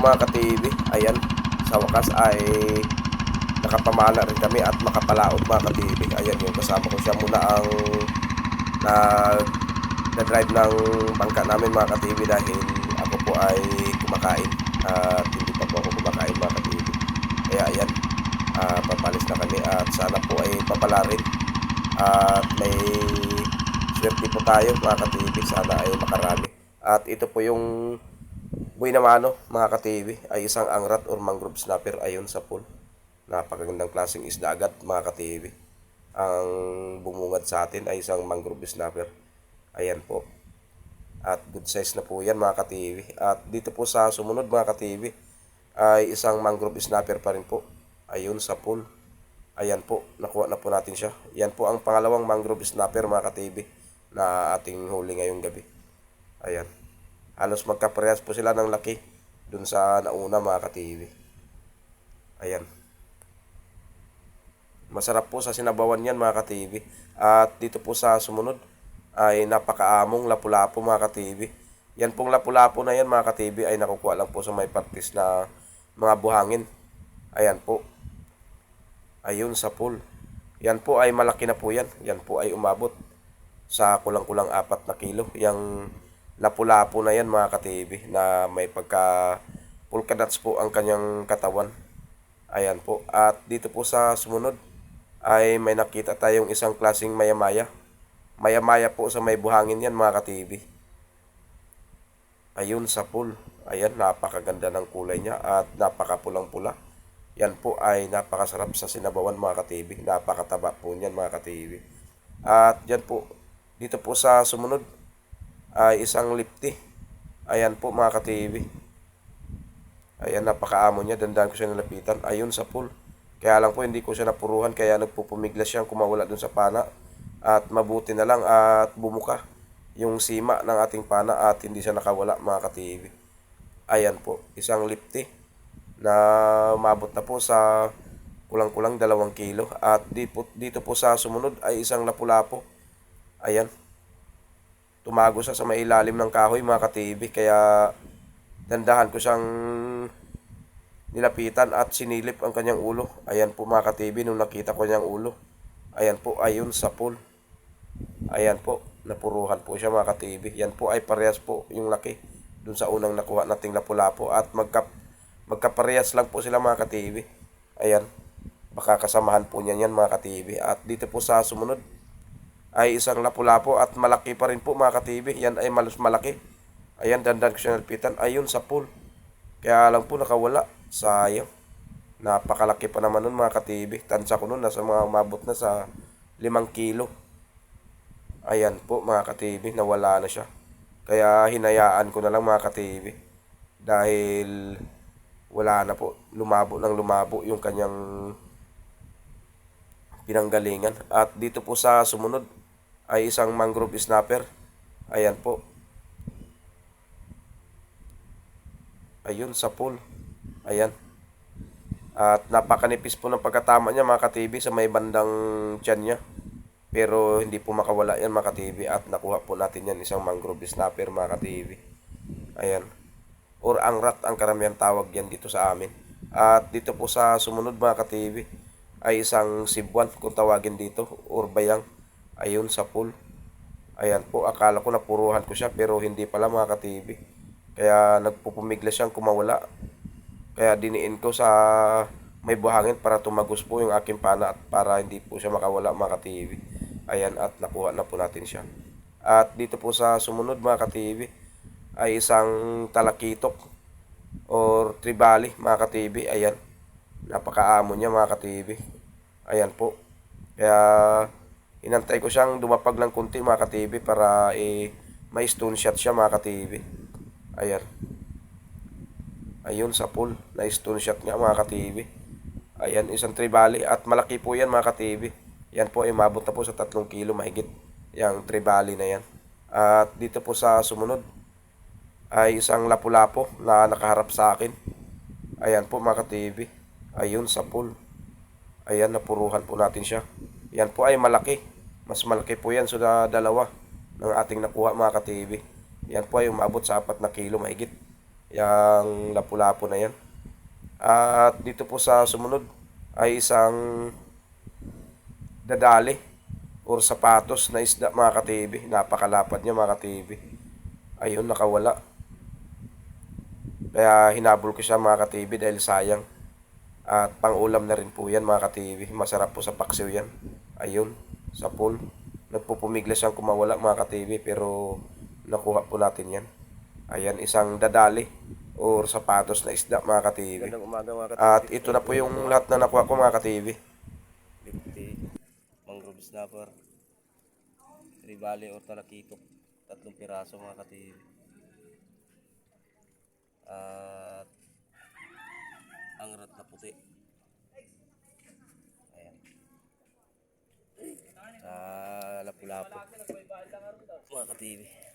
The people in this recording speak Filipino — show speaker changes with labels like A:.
A: mga ka-TV. Ayan, sa wakas ay nakapamana rin kami at makapalaot mga ka-TV. Ayan, yung kasama ko siya muna ang nag-drive ng bangka namin mga ka-TV dahil ako po ay kumakain at hindi pa po ako kumakain mga ka-TV. Kaya ayan, papalis na kami at sana po ay papala rin at may swerte po tayo mga ka-TV, sana ay makarami. At ito po yung buhay na mano mga ka-TV ay isang angrat or mangrove snapper ayon sa pool. Napakagandang klaseng isda agad mga ka-TV. Ang bumungad sa atin ay isang mangrove snapper. Ayan po. At good size na po yan mga ka-TV. At dito po sa sumunod mga ka-TV ay isang mangrove snapper pa rin po. Ayun sa pool. Ayan po, nakuha na po natin siya. Yan po ang pangalawang mangrove snapper mga ka-TV na ating huli ngayong gabi. Ayan. Halos magkaparehas po sila ng laki dun sa nauna mga ka-TV. Ayan. Masarap po sa sinabawan yan mga ka-TV. At dito po sa sumunod ay napakaamong lapu-lapu mga ka-TV. Yan pong lapu-lapu na yan mga ka-TV ay nakukuha lang po sa may partis na mga buhangin. Ayan po. Ayun sa pool. Yan po ay malaki na po yan. Yan po ay umabot sa kulang-kulang 4 na kilo. Yang lapu-lapu na yan mga ka-TV na may pagka polka dots po ang kanyang katawan. Ayan po. At dito po sa sumunod ay may nakita tayong isang klaseng maya-maya. Maya-maya po sa may buhangin yan mga ka-TV. Ayun sa pool. Ayan, napakaganda ng kulay niya at napakapulang-pula. Yan po ay napakasarap sa sinabawan mga ka-TV. Napakataba po niyan mga ka-TV. At yan po, dito po sa sumunod ay isang lipti. Ayan po mga ka-TV. Ayan, napakaamo niya. Dandahan ko siya nalapitan. Ayun sa pool. Kaya lang po hindi ko siya napuruhan. Kaya nagpupumiglas siyang kumawala dun sa pana. At mabuti na lang at bumuka yung sima ng ating pana at hindi siya nakawala mga ka-TV. Ayan po, isang lipti na umabot na po sa kulang-kulang 2 kilo. At dito po sa sumunod ay isang lapu-lapu. Ayan. Tumago siya sa mailalim ng kahoy mga ka-TV. Kaya dandahan ko siyang nilapitan at sinilip ang kanyang ulo. Ayan po mga ka-TV nung nakita ko niyang ulo. Ayan po, ayun sa pool. Ayan po, napuruhan po siya mga ka-TV. Yan po ay parehas po yung laki dun sa unang nakuha nating lapu-lapu at magkaparehas lang po sila mga ka-TV. Ayan, baka kasamahan po niyan yan mga ka-TV. At dito po sa sumunod ay isang lapu-lapu at malaki pa rin po mga ka-TV. Yan ay malos malaki. Ayan, dandan ko siya nalpitan. Ayun sa pool. Kaya lang po nakawala. Sayang. Napakalaki pa naman nun mga ka-TV. Tansya ko nun, nasa mga umabot na sa 5 kilo. Ayan po mga ka-TV, nawala na siya. Kaya hinayaan ko na lang mga ka-TV. Dahil wala na po, lumabo yung kanyang pinanggalingan. At dito po sa sumunod ay isang mangrove snapper. Ayan po. Ayun sa pool. Ayan. At napakanipis po ng pagkatama niya mga ka-TV sa may bandang tiyan niya. Pero hindi po makawala yan mga ka-TV at nakuha po natin yan isang mangrove snapper mga ka-TV. Ayan. Or angrat ang karamihan tawag yan dito sa amin. At dito po sa sumunod mga ka-TV ay isang sibwan kung tawagin dito or bayang. Ayun sa pool. Ayan po, akala ko napuruhan ko siya pero hindi pala mga ka-TV. Kaya nagpupumigla siyang kumawala. Kaya diniin ko sa may buhangin para tumagos po yung aking pana at para hindi po siya makawala mga ka-TV. Ayan, at nakuha na po natin siya. At dito po sa sumunod mga ka-TV ay isang talakitok or tribali mga ka-TV. Ayan, napakaamo niya mga ka-TV. Ayan po. Kaya inantay ko siyang dumapag ng kunti mga ka-TV para may stone shot siya mga ka-TV. Ayan. Ayun sa pool, na stone shot nga mga ka-TV. Ayan, isang tribali at malaki po yan mga ka-TV. Yan po ay mabot na po sa 3 kilo mahigit. Yang tribali na yan. At dito po sa sumunod ay isang lapu-lapu na nakaharap sa akin. Ayan po mga ka-TV. Ayun sa pool. Ayan, napuruhan po natin siya. Yan po ay malaki. Mas malaki po yan sa dalawa ng ating nakuha mga ka-TV. Yan po ay umabot sa 4 na kilo mahigit. Yang lapu-lapu na yan. At dito po sa sumunod ay isang dadali or sapatos na isda mga ka-TV. Napakalapad niya mga ka-TV. Ayun, nakawala. Kaya hinabol ko siya mga ka-TV dahil sayang. At pang-ulam na rin po yan mga ka-TV. Masarap po sa paksiw yan. Ayun, sa pool. Nagpupumiglas siyang kumawala mga ka-TV pero nakuha po natin yan. Ayan, isang dadali or sapatos na isda mga ka-TV.
B: Magandang umaga mga
A: At
B: ka-TV.
A: ito na po yung lahat na nakuha ko mga ka-TV.
B: Lipti, mangrove snapper, tribali or talakitok, 3 piraso mga ka-TV. At ang rat na puti. Ayan. Sa lapu-lapu mga ka-TV.